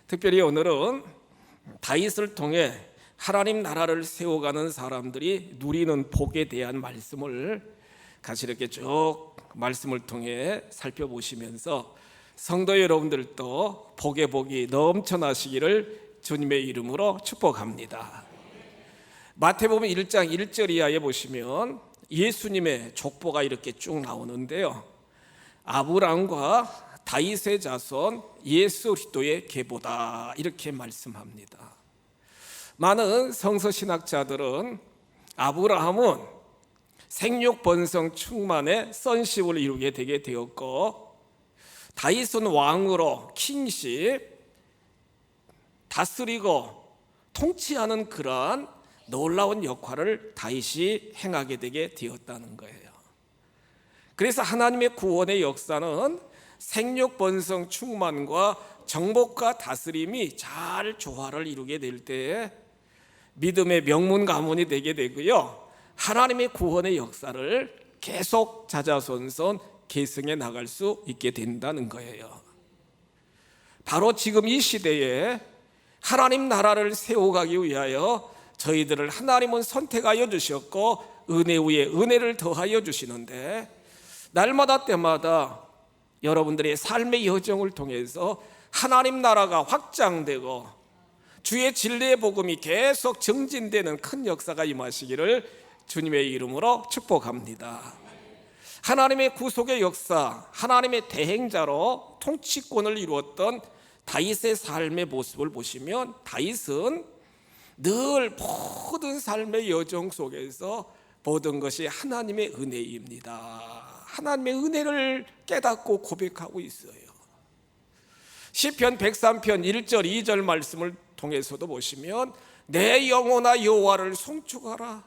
특별히 오늘은 다윗을 통해 하나님 나라를 세워가는 사람들이 누리는 복에 대한 말씀을 같이 이렇게 쭉 말씀을 통해 살펴보시면서 성도 여러분들도 복의 복이 넘쳐나시기를 주님의 이름으로 축복합니다. 마태복음 1장 1절 이하에 보시면 예수님의 족보가 이렇게 쭉 나오는데요, 아브라함과 다윗의 자손 예수 그리스도의 계보다 이렇게 말씀합니다. 많은 성서신학자들은 아브라함은 생육 번성 충만의 선십을 이루게 되게 되었고, 다윗은 왕으로 킹십 다스리고 통치하는 그러한 놀라운 역할을 다윗이 행하게 되게 되었다는 거예요. 그래서 하나님의 구원의 역사는 생육 번성 충만과 정복과 다스림이 잘 조화를 이루게 될 때 믿음의 명문 가문이 되게 되고요, 하나님의 구원의 역사를 계속 자자손손 계승해 나갈 수 있게 된다는 거예요. 바로 지금 이 시대에 하나님 나라를 세워가기 위하여 저희들을 하나님은 선택하여 주셨고 은혜 위에 은혜를 더하여 주시는데, 날마다 때마다 여러분들의 삶의 여정을 통해서 하나님 나라가 확장되고 주의 진리의 복음이 계속 증진되는 큰 역사가 임하시기를 주님의 이름으로 축복합니다. 하나님의 구속의 역사, 하나님의 대행자로 통치권을 이루었던 다윗의 삶의 모습을 보시면, 다윗은 늘 모든 삶의 여정 속에서 모든 것이 하나님의 은혜입니다. 하나님의 은혜를 깨닫고 고백하고 있어요. 시편 103편 1절 2절 말씀을 통해서도 보시면 내 영혼아 여호와를 송축하라.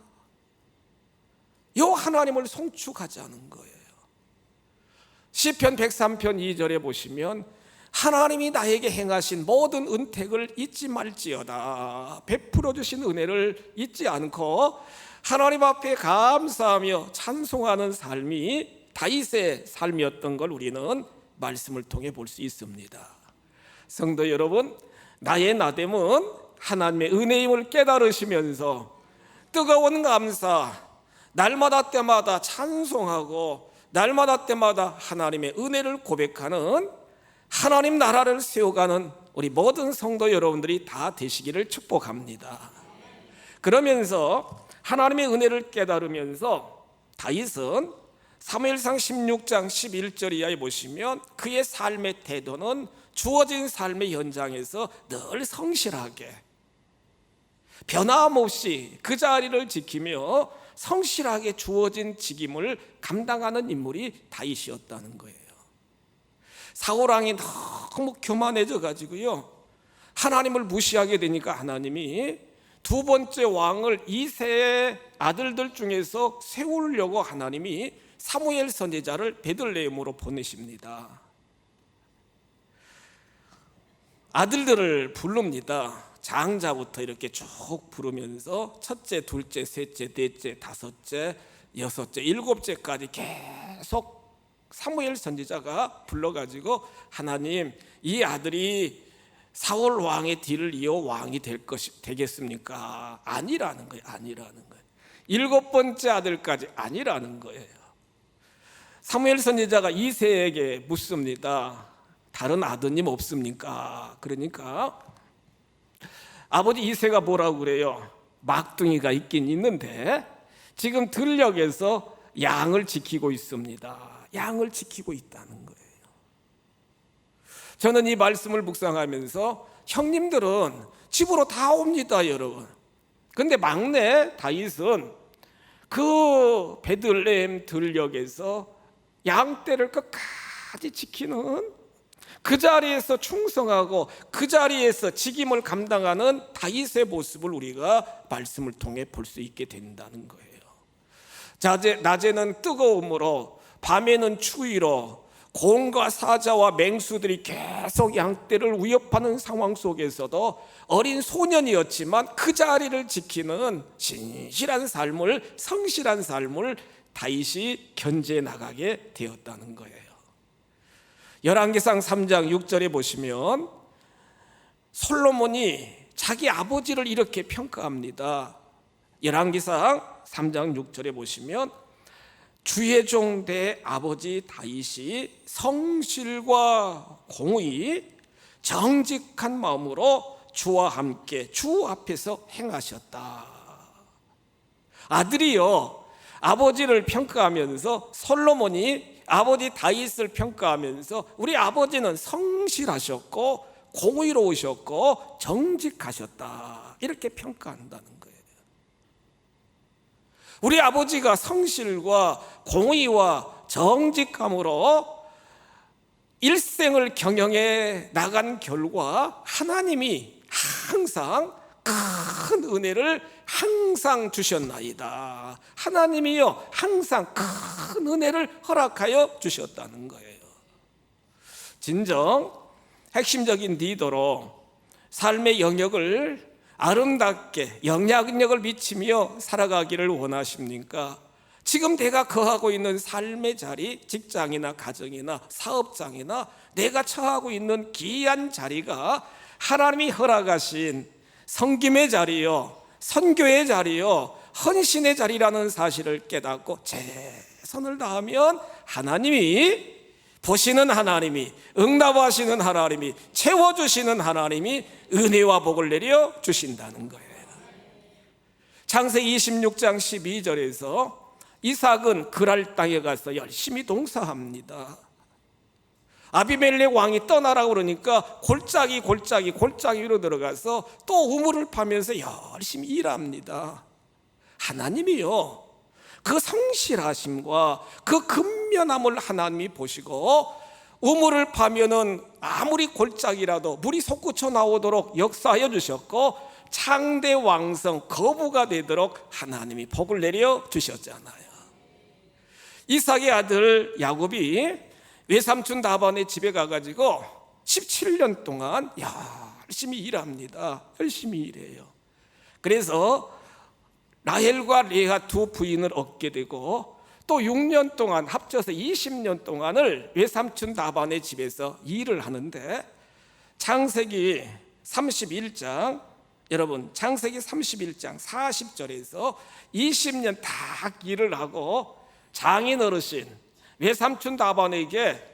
하나님을 송축하자는 거예요. 시편 103편 2절에 보시면 하나님이 나에게 행하신 모든 은택을 잊지 말지어다. 베풀어 주신 은혜를 잊지 않고 하나님 앞에 감사하며 찬송하는 삶이 다윗의 삶이었던 걸 우리는 말씀을 통해 볼 수 있습니다. 성도 여러분, 나의 나됨은 하나님의 은혜임을 깨달으시면서 뜨거운 감사, 날마다 때마다 찬송하고 날마다 때마다 하나님의 은혜를 고백하는 하나님 나라를 세워가는 우리 모든 성도 여러분들이 다 되시기를 축복합니다. 그러면서 하나님의 은혜를 깨달으면서 다윗은 사무엘상 16장 11절 이하에 보시면 그의 삶의 태도는 주어진 삶의 현장에서 늘 성실하게 변함없이 그 자리를 지키며 성실하게 주어진 직임을 감당하는 인물이 다윗이었다는 거예요. 사울왕이 너무 교만해져 가지고요, 하나님을 무시하게 되니까 하나님이 두 번째 왕을 이새의 아들들 중에서 세우려고 하나님이 사무엘 선지자를 베들레헴으로 보내십니다. 아들들을 부릅니다. 장자부터 이렇게 쭉 부르면서 첫째, 둘째, 셋째, 넷째, 다섯째, 여섯째, 일곱째까지 계속 사무엘 선지자가 불러가지고 하나님, 이 아들이 사울 왕의 뒤를 이어 왕이 되겠습니까? 아니라는 거예요. 아니라는 거예요. 일곱 번째 아들까지 아니라는 거예요. 사무엘 선지자가 이새에게 묻습니다. 다른 아드님 없습니까? 그러니까 아버지 이새가 뭐라고 그래요? 막둥이가 있긴 있는데 지금 들녘에서 양을 지키고 있습니다. 양을 지키고 있다는 거예요. 저는 이 말씀을 묵상하면서 형님들은 집으로 다 옵니다, 여러분. 근데 막내 다윗은 그 베들레헴 들녘에서 양떼를 끝까지 지키는, 그 자리에서 충성하고 그 자리에서 직임을 감당하는 다윗의 모습을 우리가 말씀을 통해 볼 수 있게 된다는 거예요. 낮에는 뜨거움으로, 밤에는 추위로 곰과 사자와 맹수들이 계속 양떼를 위협하는 상황 속에서도 어린 소년이었지만 그 자리를 지키는 신실한 삶을, 성실한 삶을 다윗이 견제해 나가게 되었다는 거예요. 열왕기상 3장 6절에 보시면 솔로몬이 자기 아버지를 이렇게 평가합니다. 열왕기상 3장 6절에 보시면 주의 종 대 아버지 다윗이 성실과 공의 정직한 마음으로 주와 함께 주 앞에서 행하셨다. 아들이요 아버지를 평가하면서 솔로몬이 아버지 다윗을 평가하면서 우리 아버지는 성실하셨고 공의로우셨고 정직하셨다 이렇게 평가한다는 거예요. 우리 아버지가 성실과 공의와 정직함으로 일생을 경영해 나간 결과 하나님이 항상 큰 은혜를 항상 주셨나이다. 하나님이요 항상 큰 은혜를 허락하여 주셨다는 거예요. 진정 핵심적인 리더로 삶의 영역을 아름답게 영향력을 미치며 살아가기를 원하십니까? 지금 내가 거하고 있는 삶의 자리, 직장이나 가정이나 사업장이나 내가 처하고 있는 귀한 자리가 하나님이 허락하신 섬김의 자리요, 선교의 자리요, 헌신의 자리라는 사실을 깨닫고 최선을 다하면 하나님이 보시는 하나님이, 응답하시는 하나님이, 채워주시는 하나님이 은혜와 복을 내려 주신다는 거예요. 창세기 26장 12절에서 이삭은 그랄 땅에 가서 열심히 동사합니다. 아비멜렉 왕이 떠나라고 그러니까 골짜기 위로 들어가서 또 우물을 파면서 열심히 일합니다. 하나님이요 그 성실하심과 그 근면함을 하나님이 보시고 우물을 파면은 아무리 골짜기라도 물이 솟구쳐 나오도록 역사하여 주셨고 창대 왕성 거부가 되도록 하나님이 복을 내려 주셨잖아요. 이삭의 아들 야곱이 외삼촌 라반의 집에 가가지고 17년 동안 열심히 일합니다. 열심히 일해요. 그래서 라헬과 레아 두 부인을 얻게 되고 또 6년 동안 합쳐서 20년 동안을 외삼촌 라반의 집에서 일을 하는데 창세기 31장 여러분 창세기 31장 40절에서 20년 다 일을 하고 장인 어르신 외삼촌 라반에게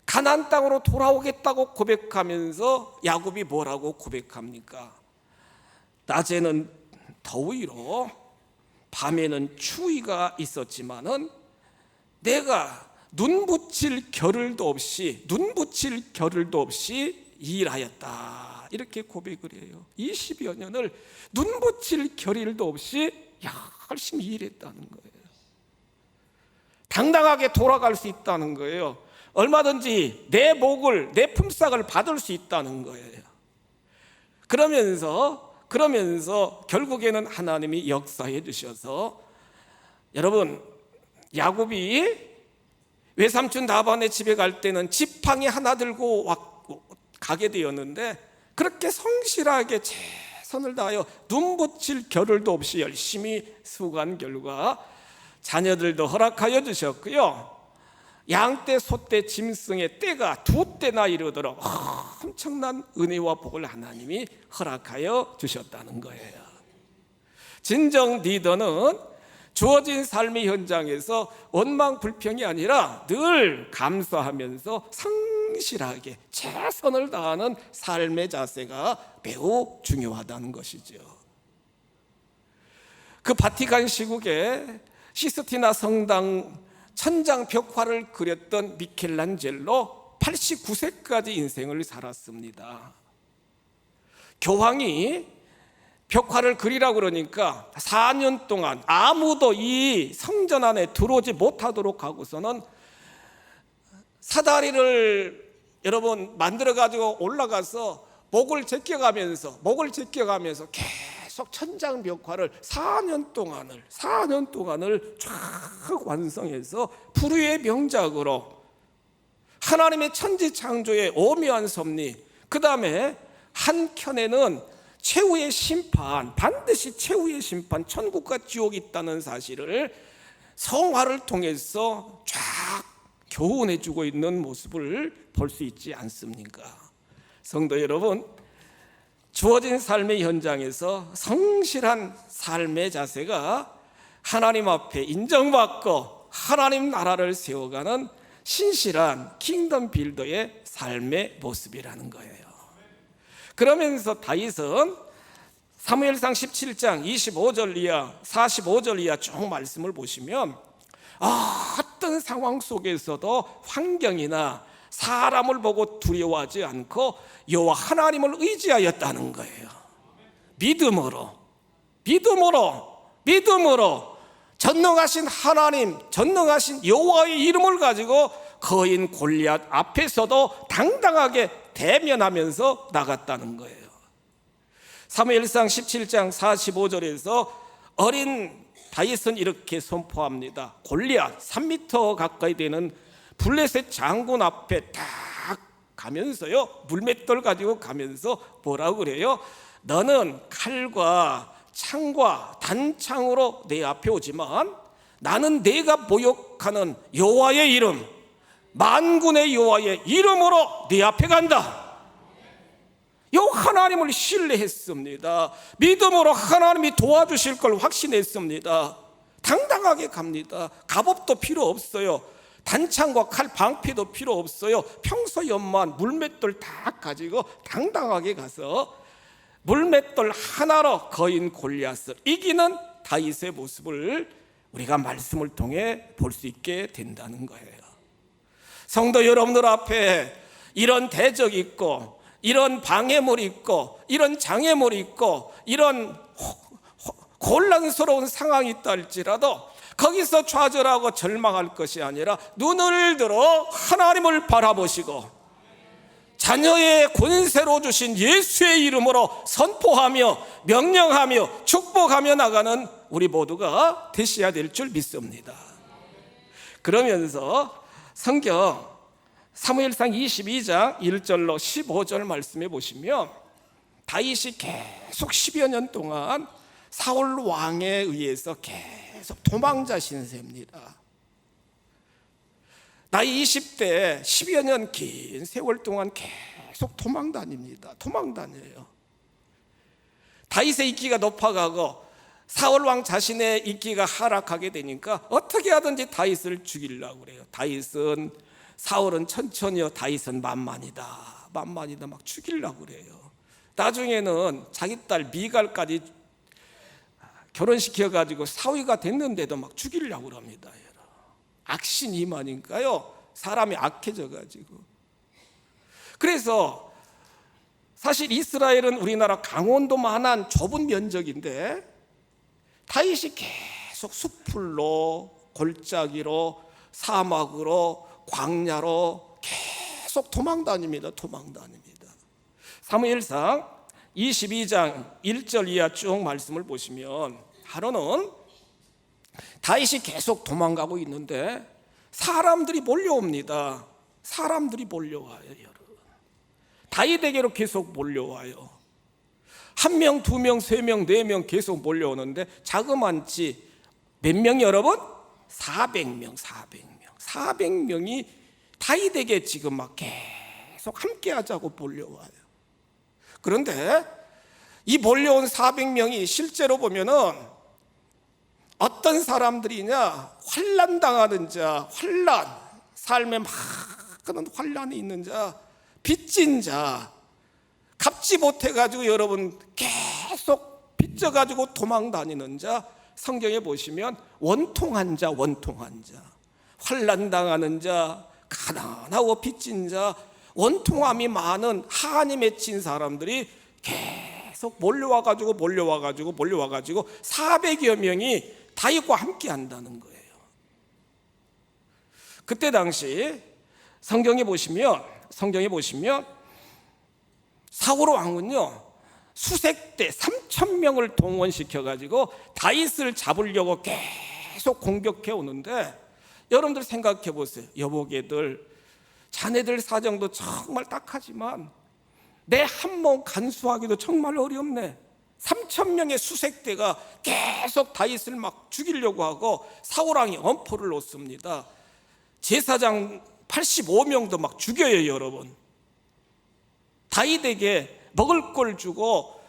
가나안 땅으로 돌아오겠다고 고백하면서 야곱이 뭐라고 고백합니까? 낮에는 더위로 밤에는 추위가 있었지만은 내가 눈 붙일 겨를도 없이 일하였다 이렇게 고백을 해요. 20여 년을 눈 붙일 겨를도 없이 열심히 일했다는 거예요. 당당하게 돌아갈 수 있다는 거예요. 얼마든지 내 목을 내 품삯을 받을 수 있다는 거예요. 그러면서 결국에는 하나님이 역사해 주셔서 여러분 야곱이 외삼촌 라반의 집에 갈 때는 지팡이 하나 들고 가게 되었는데 그렇게 성실하게 최선을 다하여 눈 붙일 겨를도 없이 열심히 수고한 결과 자녀들도 허락하여 주셨고요. 양떼, 소떼, 짐승의 떼가 2떼나 이르도록 엄청난 은혜와 복을 하나님이 허락하여 주셨다는 거예요. 진정 리더는 주어진 삶의 현장에서 원망 불평이 아니라 늘 감사하면서 성실하게 최선을 다하는 삶의 자세가 매우 중요하다는 것이죠. 그 바티칸 시국에 시스티나 성당 천장 벽화를 그렸던 미켈란젤로 89세까지 인생을 살았습니다. 교황이 벽화를 그리라고 그러니까 4년 동안 아무도 이 성전 안에 들어오지 못하도록 하고서는 사다리를 여러분 만들어 가지고 올라가서 목을 제껴가면서 계속 천장 벽화를 4년 동안을 쫙 완성해서 불후의 명작으로 하나님의 천지 창조의 오묘한 섭리, 그 다음에 한켠에는 최후의 심판, 반드시 최후의 심판, 천국과 지옥이 있다는 사실을 성화를 통해서 쫙 교훈해주고 있는 모습을 볼 수 있지 않습니까? 성도 여러분, 주어진 삶의 현장에서 성실한 삶의 자세가 하나님 앞에 인정받고 하나님 나라를 세워가는 신실한 킹덤 빌더의 삶의 모습이라는 거예요. 그러면서 다윗은 사무엘상 17장 25절 이하 45절 이하 쭉 말씀을 보시면 어떤 상황 속에서도 환경이나 사람을 보고 두려워하지 않고 여호와 하나님을 의지하였다는 거예요. 믿음으로 전능하신 하나님, 전능하신 여호와의 이름을 가지고 거인 골리앗 앞에서도 당당하게 대면하면서 나갔다는 거예요. 사무엘상 17장 45절에서 어린 다윗은 이렇게 선포합니다. 골리앗 3m 가까이 되는 블레셋 장군 앞에 딱 가면서요, 물맷돌 가지고 가면서 뭐라고 그래요? 너는 칼과 창과 단창으로 내 앞에 오지만 나는 내가 모욕하는 여호와의 이름, 만군의 여호와의 이름으로 네 앞에 간다. 여호와 하나님을 신뢰했습니다. 믿음으로 하나님이 도와주실 걸 확신했습니다. 당당하게 갑니다. 갑옷도 필요 없어요. 단창과 칼 방패도 필요 없어요. 평소에만 물맷돌 다 가지고 당당하게 가서 물맷돌 하나로 거인 골리앗을 이기는 다윗의 모습을 우리가 말씀을 통해 볼 수 있게 된다는 거예요. 성도 여러분들 앞에 이런 대적이 있고, 이런 방해물이 있고, 이런 장애물이 있고, 이런 곤란스러운 상황이 있다 할지라도 거기서 좌절하고 절망할 것이 아니라 눈을 들어 하나님을 바라보시고 자녀의 권세로 주신 예수의 이름으로 선포하며 명령하며 축복하며 나가는 우리 모두가 되셔야 될 줄 믿습니다. 그러면서 성경 사무엘상 22장 1절로 15절 말씀해 보시면 다윗이 계속 10여 년 동안 사울 왕에 의해서 계속 도망자 신세입니다. 나이 20대 10여 년 긴 세월 동안 계속 도망 다녀요. 다윗의 인기가 높아가고 사울 왕 자신의 인기가 하락하게 되니까 어떻게 하든지 다윗을 죽이려고 그래요. 사울은 천천히요, 다윗은 만만이다 막 죽이려고 그래요. 나중에는 자기 딸 미갈까지 결혼시켜가지고 사위가 됐는데도 막 죽이려고 합니다. 악신이만인가요? 사람이 악해져가지고. 그래서 사실 이스라엘은 우리나라 강원도만한 좁은 면적인데 다윗이 계속 숲풀로 골짜기로 사막으로 광야로 계속 도망 다닙니다. 사무엘상 22장 1절 이하 쭉 말씀을 보시면 하루는 다윗이 계속 도망가고 있는데 사람들이 몰려옵니다. 사람들이 몰려와요, 여러분. 다윗에게로 계속 몰려와요. 1명, 2명, 3명, 4명 계속 몰려오는데 자그만치 몇 명 여러분? 400명. 400명이 다윗에게 지금 막 계속 함께 하자고 몰려와요. 그런데 이 몰려온 400명이 실제로 보면은 어떤 사람들이냐? 환난 당하는 자, 삶에 많은 환난이 있는 자, 빚진 자, 갚지 못해가지고 여러분 계속 빚져가지고 도망 다니는 자, 성경에 보시면 원통한 자, 환난 당하는 자, 가난하고 빚진 자, 원통함이 많은 한이 맺힌 사람들이 계속 몰려와가지고 400여 명이 다윗과 함께 한다는 거예요. 그때 당시 성경에 보시면 사울 왕은요 수색대 3,000명을 동원시켜가지고 다윗을 잡으려고 계속 공격해 오는데 여러분들 생각해 보세요. 여보게들, 자네들 사정도 정말 딱하지만 내 한 몸 간수하기도 정말 어렵네. 3,000명의 수색대가 계속 다윗을 막 죽이려고 하고 사울 왕이 엄포를 놓습니다. 제사장 85명도 막 죽여요, 여러분. 다윗에게 먹을 걸 주고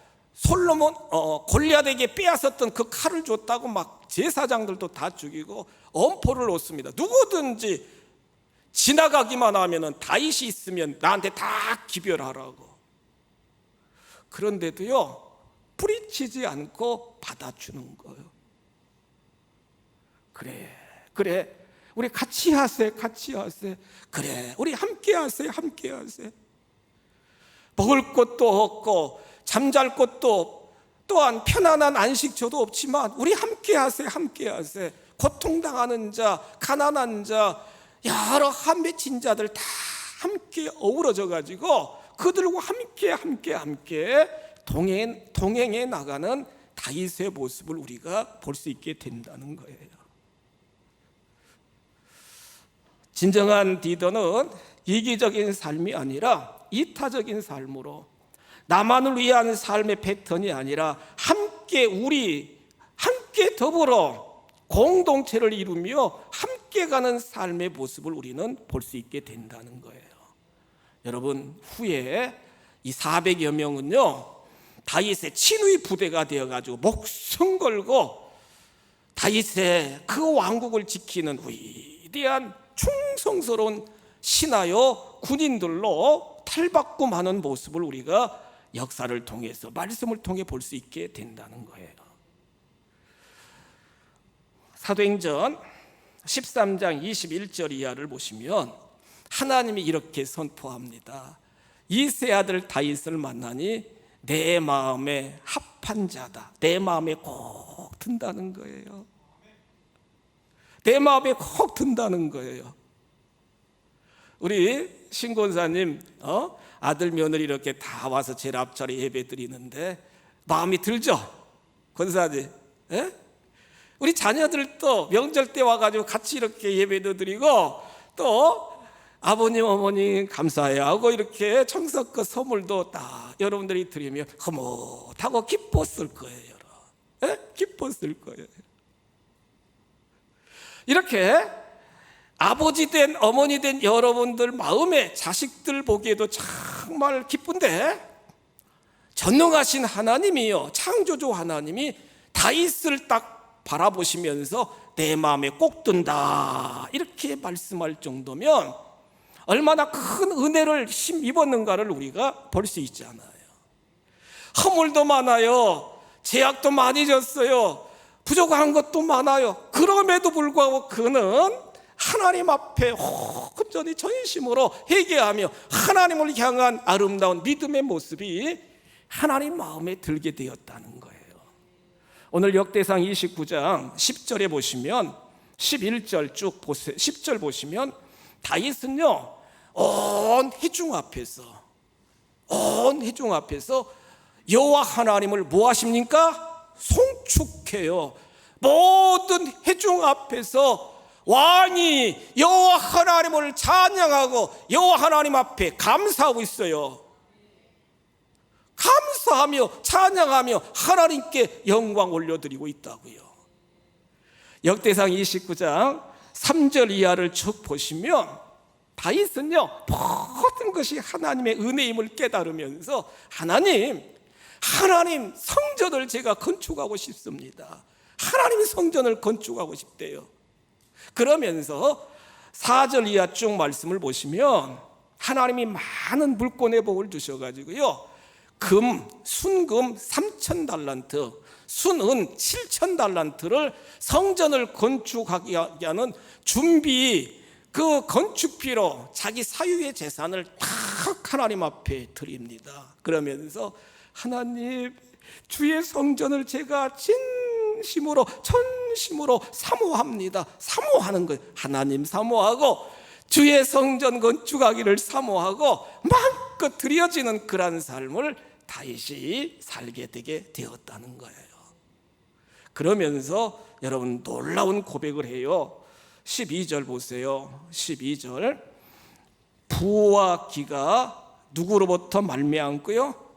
골리앗에게 빼앗았던 그 칼을 줬다고 막 제사장들도 다 죽이고 엄포를 놓습니다. 누구든지 지나가기만 하면은 다윗이 있으면 나한테 다 기별하라고. 그런데도요, 뿌리치지 않고 받아주는 거예요. 그래 우리 같이 하세. 그래 우리 함께 하세. 먹을 것도 없고 잠잘 곳도 또한 편안한 안식처도 없지만 우리 함께 하세. 고통당하는 자, 가난한 자, 여러 한 맺힌 자들 다 함께 어우러져 가지고 그들과 함께 동행해 나가는 다윗의 모습을 우리가 볼 수 있게 된다는 거예요. 진정한 리더는 이기적인 삶이 아니라 이타적인 삶으로, 나만을 위한 삶의 패턴이 아니라 함께 더불어 공동체를 이루며 함께 가는 삶의 모습을 우리는 볼 수 있게 된다는 거예요. 여러분, 후에 이 400여 명은요, 다윗의 친위 부대가 되어가지고 목숨 걸고 다윗의 그 왕국을 지키는 위대한 충성스러운 신하여 군인들로 탈바꿈하는 모습을 우리가 역사를 통해서, 말씀을 통해 볼 수 있게 된다는 거예요. 사도행전 13장 21절 이하를 보시면 하나님이 이렇게 선포합니다. 이세 아들 다윗을 만나니 내 마음에 합한 자다. 내 마음에 꼭 든다는 거예요. 내 마음에 콕 든다는 거예요. 우리 신권사님 아들 며느리 이렇게 다 와서 제일 앞자리 예배 드리는데 마음이 들죠? 권사님, 예? 우리 자녀들도 명절 때 와가지고 같이 이렇게 예배도 드리고 또 아버님 어머님 감사해요 하고 이렇게 청석껏 선물도 딱 여러분들이 드리면 흐뭇하고 기뻤을 거예요. 예? 기뻤을 거예요. 이렇게 아버지 된 어머니 된 여러분들 마음에 자식들 보기에도 정말 기쁜데, 전능하신 하나님이요, 창조주 하나님이 다윗을 딱 바라보시면서 내 마음에 꼭 든다 이렇게 말씀할 정도면 얼마나 큰 은혜를 입었는가를 우리가 볼 수 있잖아요. 허물도 많아요. 죄악도 많이 졌어요. 부족한 것도 많아요. 그럼에도 불구하고 그는 하나님 앞에 온전히 전심으로 회개하며 하나님을 향한 아름다운 믿음의 모습이 하나님 마음에 들게 되었다는 거예요. 오늘 역대상 29장 10절에 보시면 11절 쭉 보세요. 10절 보시면 다윗은요, 온 회중 앞에서 여호와 하나님을 뭐 하십니까? 송축해요. 모든 회중 앞에서 왕이 여호와 하나님을 찬양하고 여호와 하나님 앞에 감사하고 있어요. 감사하며 찬양하며 하나님께 영광 올려드리고 있다고요. 역대상 29장 3절 이하를 쭉 보시면 다윗은요, 모든 것이 하나님의 은혜임을 깨달으면서 하나님 성전을 제가 건축하고 싶습니다. 하나님 성전을 건축하고 싶대요. 그러면서 4절 이하 쭉 말씀을 보시면 하나님이 많은 물권의 복을 주셔가지고요, 순금 3,000달란트, 순은 7,000달란트를 성전을 건축하게 하는 준비, 그 건축비로 자기 사유의 재산을 탁 하나님 앞에 드립니다. 그러면서 하나님, 주의 성전을 제가 진심으로 전심으로 사모합니다. 사모하는 거예요. 하나님 사모하고 주의 성전 건축하기를 사모하고 마음껏 드려지는 그런 삶을 다윗이 살게 되게 되었다는 거예요. 그러면서 여러분 놀라운 고백을 해요. 12절 보세요. 12절, 부와 기가 누구로부터 말미암고요,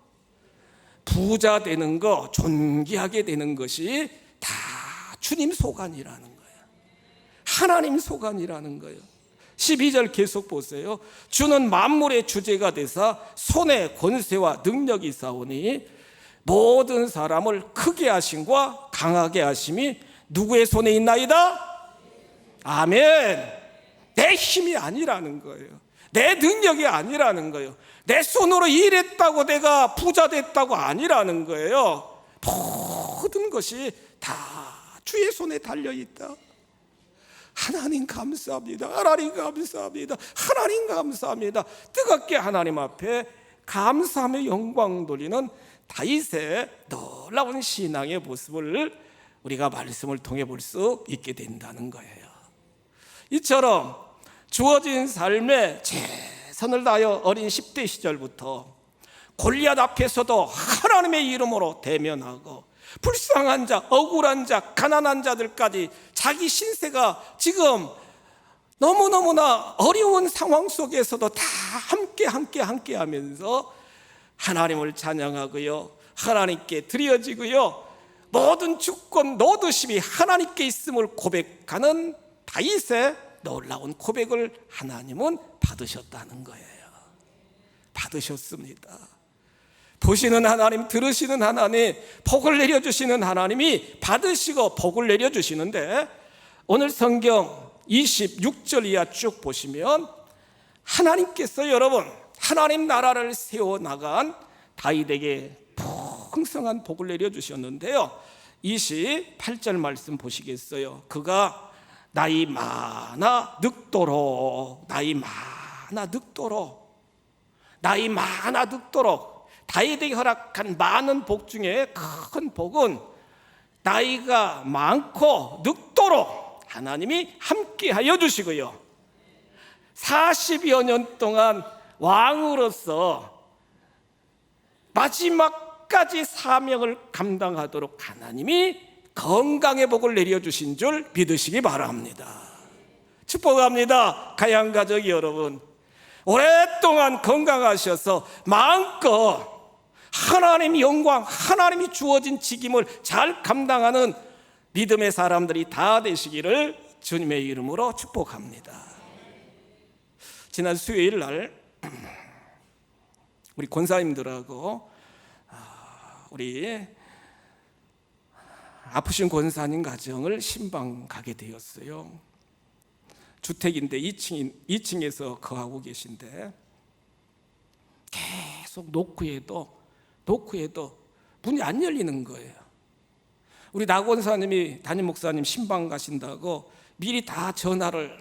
부자 되는 거, 존귀하게 되는 것이 다 주님 소관이라는 거예요. 하나님 소관이라는 거예요. 12절 계속 보세요. 주는 만물의 주제가 되사 손에 권세와 능력이 있사오니 모든 사람을 크게 하심과 강하게 하심이 누구의 손에 있나이다? 아멘. 내 힘이 아니라는 거예요. 내 능력이 아니라는 거예요. 내 손으로 일했다고 내가 부자 됐다고 아니라는 거예요. 모든 것이 다 주의 손에 달려있다. 하나님 감사합니다. 하나님 감사합니다. 하나님 감사합니다. 뜨겁게 하나님 앞에 감사하며 영광 돌리는 다윗의 놀라운 신앙의 모습을 우리가 말씀을 통해 볼 수 있게 된다는 거예요. 이처럼 주어진 삶에 최선을 다하여 어린 10대 시절부터 골리앗 앞에서도 하나님의 이름으로 대면하고 불쌍한 자, 억울한 자, 가난한 자들까지 자기 신세가 지금 너무너무나 어려운 상황 속에서도 다 함께 하면서 하나님을 찬양하고요, 하나님께 드려지고요, 모든 주권 노드십이 하나님께 있음을 고백하는 다윗의 놀라운 고백을 하나님은 받으셨다는 거예요. 받으셨습니다. 보시는 하나님, 들으시는 하나님, 복을 내려주시는 하나님이 받으시고 복을 내려주시는데, 오늘 성경 26절 이하 쭉 보시면 하나님께서 여러분 하나님 나라를 세워나간 다윗에게 풍성한 복을 내려주셨는데요, 28절 말씀 보시겠어요? 그가 나이 많아 늙도록, 나이 많아 늙도록, 나이 많아 늙도록, 다윗에게 허락한 많은 복 중에 큰 복은 나이가 많고 늙도록 하나님이 함께하여 주시고요, 40여 년 동안 왕으로서 마지막까지 사명을 감당하도록 하나님이 건강의 복을 내려주신 줄 믿으시기 바랍니다. 축복합니다. 가양가족 여러분, 오랫동안 건강하셔서 마음껏 하나님 영광, 하나님이 주어진 직임을 잘 감당하는 믿음의 사람들이 다 되시기를 주님의 이름으로 축복합니다. 지난 수요일 날 우리 권사님들하고 우리 아프신 권사님 가정을 신방 가게 되었어요. 주택인데 2층에서 거하고 계신데 계속 노크해도 문이 안 열리는 거예요. 우리 나 권사님이 담임 목사님 신방 가신다고 미리 다 전화를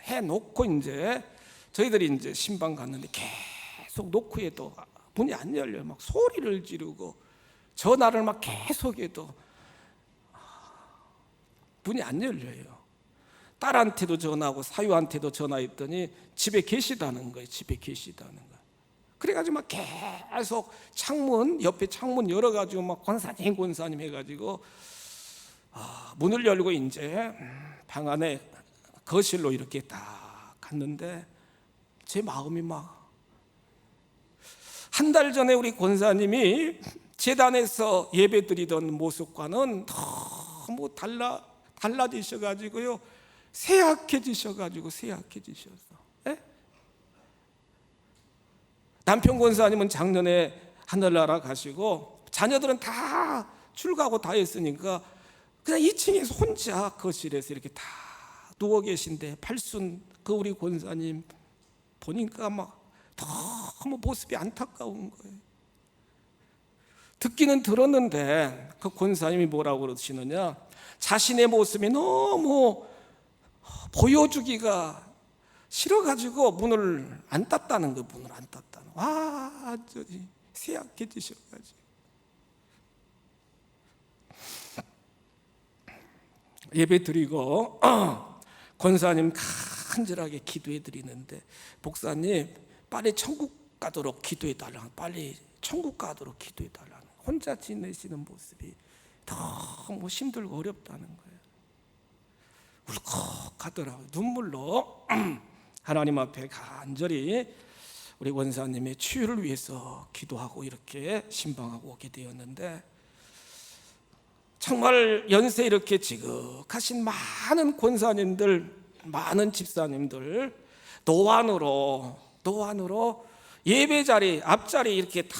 해놓고 이제 저희들이 이제 신방 갔는데 계속 노크해도 문이 안 열려요. 막 소리를 지르고 전화를 막 계속해도 문이 안 열려요. 딸한테도 전화하고 사유한테도 전화했더니 집에 계시다는 거예요. 집에 계시다는 거예요. 그래가지고 막 계속 창문, 옆에 창문 열어가지고 막 권사님 해가지고 문을 열고 이제 방 안에 거실로 이렇게 딱 갔는데 제 마음이 막, 한 달 전에 우리 권사님이 제단에서 예배 드리던 모습과는 너무 달라지셔가지고요, 세약해지셔서 예? 남편 권사님은 작년에 하늘나라 가시고 자녀들은 다 출가하고 다 했으니까 그냥 2층에서 혼자 거실에서 이렇게 다 누워 계신데 팔순 그 우리 권사님 보니까 막 너무 모습이 안타까운 거예요. 듣기는 들었는데 그 권사님이 뭐라고 그러시느냐, 자신의 모습이 너무 보여주기가 싫어가지고 문을 안 땄다는 거예요. 문을 안 땄다는 거예요. 완전히 쇠약해지셔가지고 예배 드리고 권사님 간절하게 기도해 드리는데, 목사님 빨리 천국 가도록 기도해 달라는, 빨리 천국 가도록 기도해 달라는, 혼자 지내시는 모습이 너무 힘들고 어렵다는 거예요. 울컥하더라고요. 눈물로 하나님 앞에 간절히 우리 원사님의 치유를 위해서 기도하고 이렇게 신방하고 오게 되었는데, 정말 연세 이렇게 지극하신 많은 권사님들, 많은 집사님들, 노안으로 예배 자리 앞자리 이렇게 다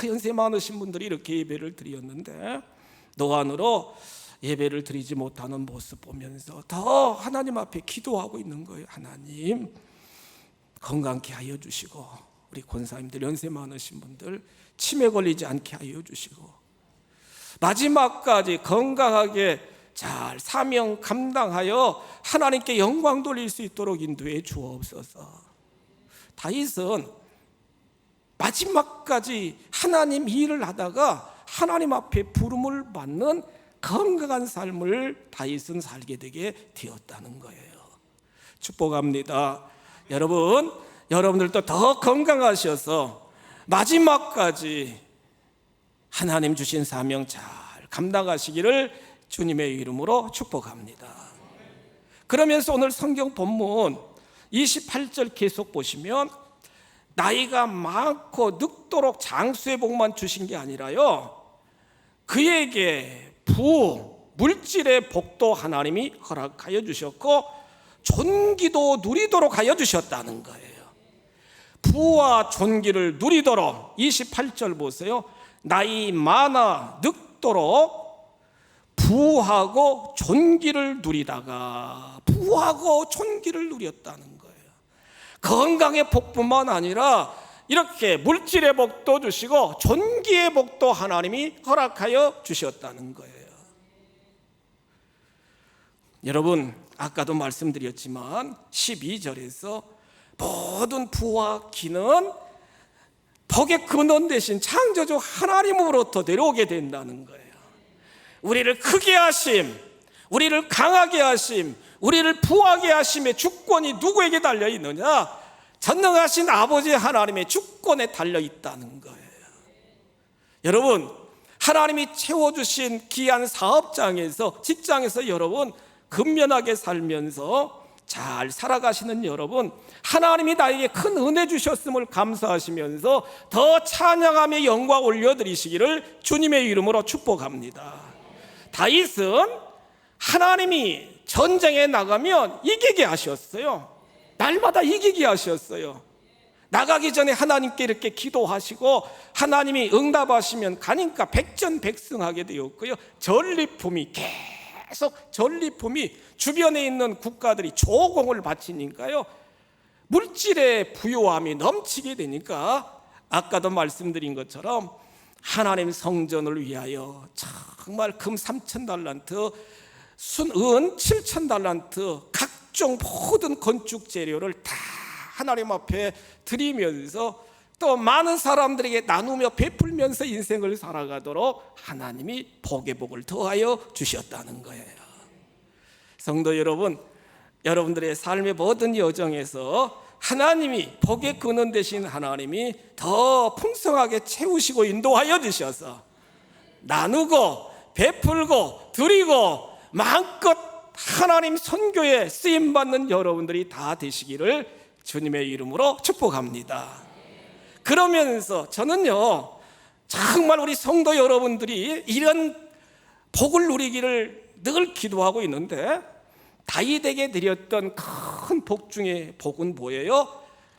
연세 많으신 분들이 이렇게 예배를 드렸는데 노안으로 예배를 드리지 못하는 모습 보면서 더 하나님 앞에 기도하고 있는 거예요. 하나님 건강케 하여 주시고 우리 권사님들 연세 많으신 분들 치매 걸리지 않게 하여 주시고 마지막까지 건강하게 잘 사명 감당하여 하나님께 영광 돌릴 수 있도록 인도해 주옵소서. 다윗은 마지막까지 하나님 일을 하다가 하나님 앞에 부름을 받는 건강한 삶을 다윗은 살게 되게 되었다는 거예요. 축복합니다. 여러분들도 더 건강하셔서 마지막까지 하나님 주신 사명 잘 감당하시기를 주님의 이름으로 축복합니다. 그러면서 오늘 성경 본문 28절 계속 보시면 나이가 많고 늙도록 장수의 복만 주신 게 아니라요, 그에게 물질의 복도 하나님이 허락하여 주셨고 존귀도 누리도록 하여 주셨다는 거예요. 부와 존귀를 누리도록 28절 보세요. 나이 많아 늙도록 부하고 존귀를 누리다가 부하고 존귀를 누렸다는 거예요. 건강의 복뿐만 아니라 이렇게 물질의 복도 주시고 존귀의 복도 하나님이 허락하여 주셨다는 거예요. 여러분, 아까도 말씀드렸지만 12절에서 모든 부와 기는 복의 근원 대신 창조주 하나님으로부터 내려오게 된다는 거예요. 우리를 크게 하심, 우리를 강하게 하심, 우리를 부하게 하심의 주권이 누구에게 달려 있느냐? 전능하신 아버지 하나님의 주권에 달려 있다는 거예요. 여러분, 하나님이 채워주신 귀한 사업장에서, 직장에서 여러분 근면하게 살면서 잘 살아가시는 여러분, 하나님이 나에게 큰 은혜 주셨음을 감사하시면서 더 찬양하며 영광 올려드리시기를 주님의 이름으로 축복합니다. 다윗은 하나님이 전쟁에 나가면 이기게 하셨어요. 날마다 이기게 하셨어요. 나가기 전에 하나님께 이렇게 기도하시고 하나님이 응답하시면 가니까 백전백승하게 되었고요. 전리품이 주변에 있는 국가들이 조공을 바치니까요, 물질의 부요함이 넘치게 되니까 아까도 말씀드린 것처럼 하나님 성전을 위하여 정말 금 3,000달란트, 은 7,000달란트, 각종 모든 건축 재료를 다 하나님 앞에 드리면서 또 많은 사람들에게 나누며 베풀면서 인생을 살아가도록 하나님이 복의 복을 더하여 주셨다는 거예요. 성도 여러분, 여러분들의 삶의 모든 여정에서 하나님이 복의 근원 되신 하나님이 더 풍성하게 채우시고 인도하여 주셔서 나누고 베풀고 드리고 마음껏 하나님 선교에 쓰임받는 여러분들이 다 되시기를 주님의 이름으로 축복합니다. 그러면서 저는요, 정말 우리 성도 여러분들이 이런 복을 누리기를 늘 기도하고 있는데, 다윗에게 드렸던 큰 복 중에 복은 뭐예요?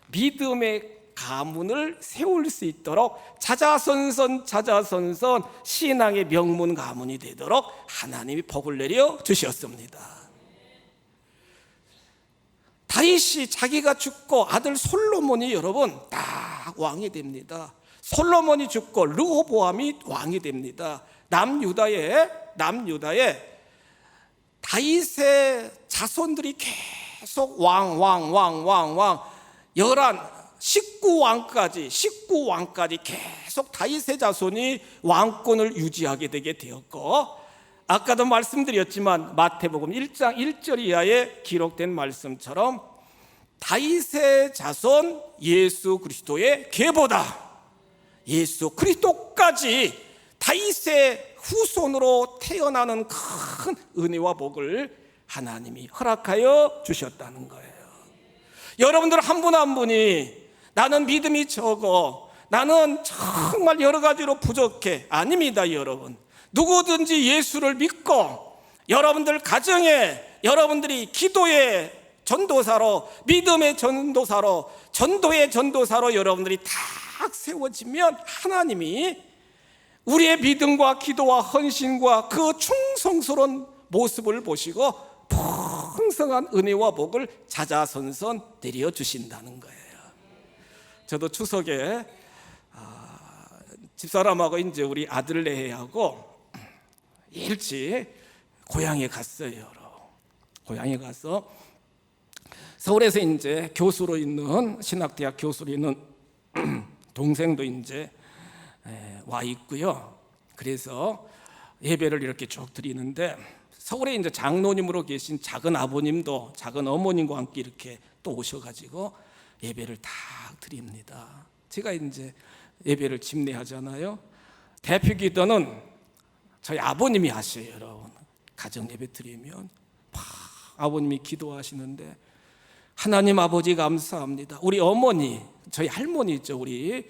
믿음의 가문을 세울 수 있도록 자자손손 신앙의 명문 가문이 되도록 하나님이 복을 내려 주셨습니다. 다윗이 자기가 죽고 아들 솔로몬이 여러분 딱 왕이 됩니다. 솔로몬이 죽고 르호보암이 왕이 됩니다. 남유다에 다윗의 자손들이 계속 19왕까지 계속 다윗의 자손이 왕권을 유지하게 되게 되었고, 아까도 말씀드렸지만 마태복음 1장 1절 이하에 기록된 말씀처럼 다윗의 자손 예수 그리스도의 계보다 예수 그리스도까지 다윗의 후손으로 태어나는 큰 은혜와 복을 하나님이 허락하여 주셨다는 거예요. 여러분들 한 분 한 분이 나는 믿음이 적어, 나는 정말 여러 가지로 부족해, 아닙니다. 여러분, 누구든지 예수를 믿고 여러분들 가정에, 여러분들이 기도에 전도사로, 믿음의 전도사로, 전도의 전도사로 여러분들이 딱 세워지면 하나님이 우리의 믿음과 기도와 헌신과 그 충성스러운 모습을 보시고 풍성한 은혜와 복을 자자손손 내려주신다는 거예요. 저도 추석에 집사람하고 이제 우리 아들 내하고 일찍 고향에 갔어요. 고향에 가서 서울에서 이제 교수로 있는, 신학대학 교수로 있는 동생도 이제 와 있고요. 그래서 예배를 이렇게 쭉 드리는데 서울에 이제 장로님으로 계신 작은 아버님도 작은 어머님과 함께 이렇게 또 오셔가지고 예배를 다 드립니다. 제가 이제 예배를 집례하잖아요. 대표 기도는 저희 아버님이 하셔요. 여러분, 가정 예배 드리면 아버님이 기도하시는데, 하나님 아버지 감사합니다. 우리 어머니, 저희 할머니 있죠. 우리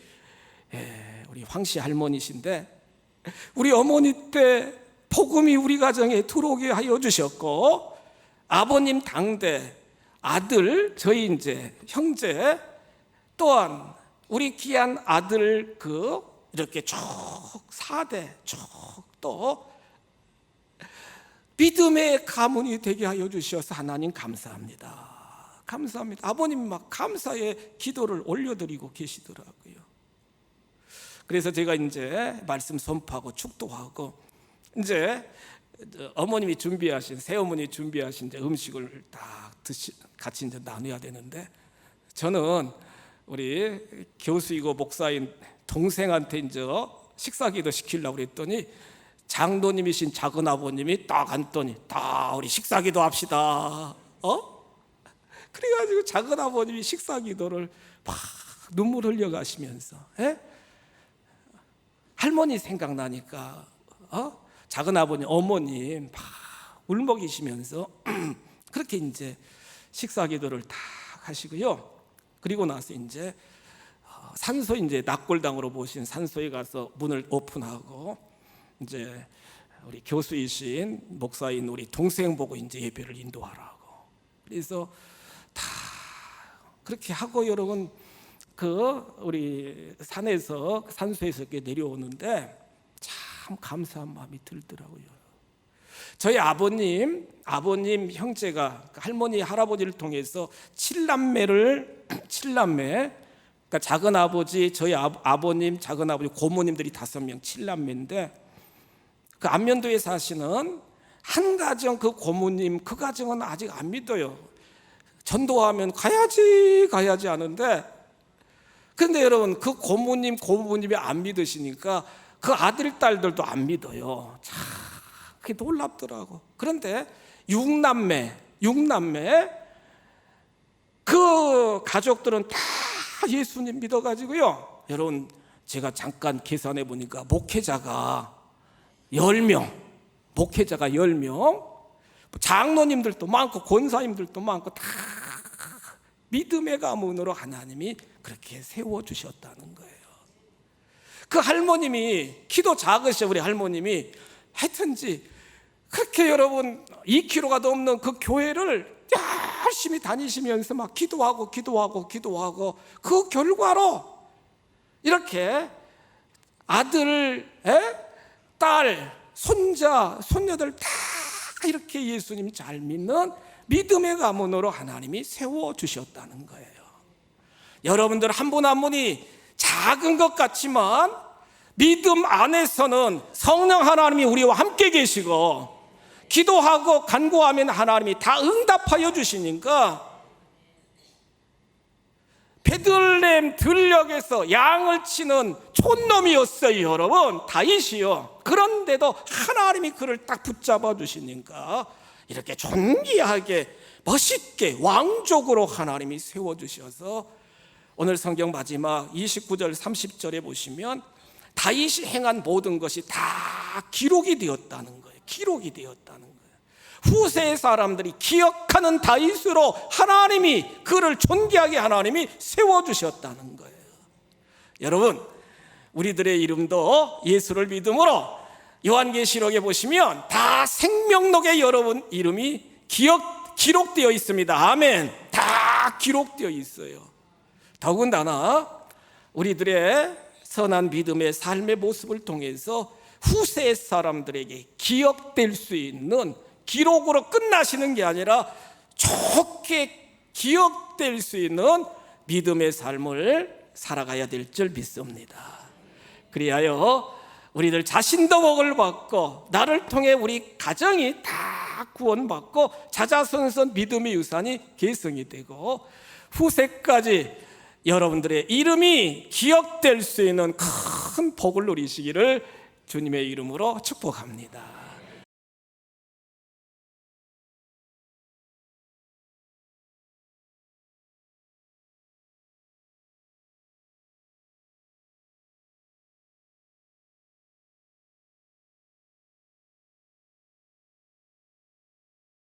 황씨 할머니신데, 우리 어머니 때 복음이 우리 가정에 들어오게 하여 주셨고, 아버님 당대 아들, 저희 이제 형제 또한 우리 귀한 아들 이렇게 쭉 4대 쭉 또 믿음의 가문이 되게 하여 주셔서 하나님 감사합니다. 감사합니다. 아버님 막 감사의 기도를 올려드리고 계시더라고요. 그래서 제가 이제 말씀 선포하고 축도하고 이제 어머님이 준비하신, 새어머니 준비하신 이제 음식을 딱 같이 이제 나눠야 되는데, 저는 우리 교수이고 목사인 동생한테 이제 식사기도 시키려고 그랬더니 장로님이신 작은 아버님이 딱 앉더니 다 우리 식사기도 합시다. 그래가지고 작은 아버님이 식사기도를 막 눈물 흘려가시면서 할머니 생각나니까 작은 아버님, 어머님 막 울먹이시면서 그렇게 이제 식사기도를 다 하시고요. 그리고 나서 이제 산소, 이제 낙골당으로 보신 산소에 가서 문을 오픈하고 이제 우리 교수이신 목사인 우리 동생 보고 이제 예배를 인도하라고. 그래서 다 그렇게 하고 여러분 우리 산소에서 이렇게 내려오는데 참 감사한 마음이 들더라고요. 저희 아버님 형제가 할머니 할아버지를 통해서 7남매, 그러니까 작은 아버지, 저희 아버님, 작은 아버지, 고모님들이 5명 7남매인데, 그 안면도에 사시는 한 가정 그 고모님, 그 가정은 아직 안 믿어요. 전도하면 가야지 하는데, 그런데 여러분 그 고모님이 안 믿으시니까 그 아들 딸들도 안 믿어요. 참 그게 놀랍더라고. 그런데 6남매 그 가족들은 다 예수님 믿어가지고요. 여러분 제가 잠깐 계산해 보니까 목회자가 10명, 장로님들도 많고 권사님들도 많고 다 믿음의 가문으로 하나님이 그렇게 세워주셨다는 거예요. 그 할머님이 키도 작으셔. 우리 할머님이 하여튼지 그렇게 여러분 2kg가 넘는 그 교회를 열심히 다니시면서 막 기도하고 그 결과로 이렇게 아들, 딸, 손자, 손녀들 다 이렇게 예수님 잘 믿는 믿음의 가문으로 하나님이 세워주셨다는 거예요. 여러분들 한 분 한 분이 작은 것 같지만 믿음 안에서는 성령 하나님이 우리와 함께 계시고, 기도하고 간구하면 하나님이 다 응답하여 주시니까, 베들레헴 들녘에서 양을 치는 촌놈이었어요. 여러분 다윗이요. 그런데도 하나님이 그를 딱 붙잡아 주시니까 이렇게 존귀하게 멋있게 왕족으로 하나님이 세워주셔서, 오늘 성경 마지막 29절 30절에 보시면 다윗이 행한 모든 것이 다 기록이 되었다는 거예요. 기록이 되었다는 거예요. 후세의 사람들이 기억하는 다윗으로 하나님이 그를 존귀하게 하나님이 세워주셨다는 거예요. 여러분 우리들의 이름도 예수를 믿음으로 요한계시록에 보시면 다 생명록에 여러분 이름이 기록되어 있습니다. 아멘. 다 기록되어 있어요. 더군다나 우리들의 선한 믿음의 삶의 모습을 통해서 후세 사람들에게 기억될 수 있는, 기록으로 끝나시는 게 아니라 좋게 기억될 수 있는 믿음의 삶을 살아가야 될 줄 믿습니다. 그리하여 우리들 자신도 복을 받고 나를 통해 우리 가정이 다 구원받고 자자손손 믿음의 유산이 계승이 되고 후세까지 여러분들의 이름이 기억될 수 있는 큰 복을 누리시기를 주님의 이름으로 축복합니다.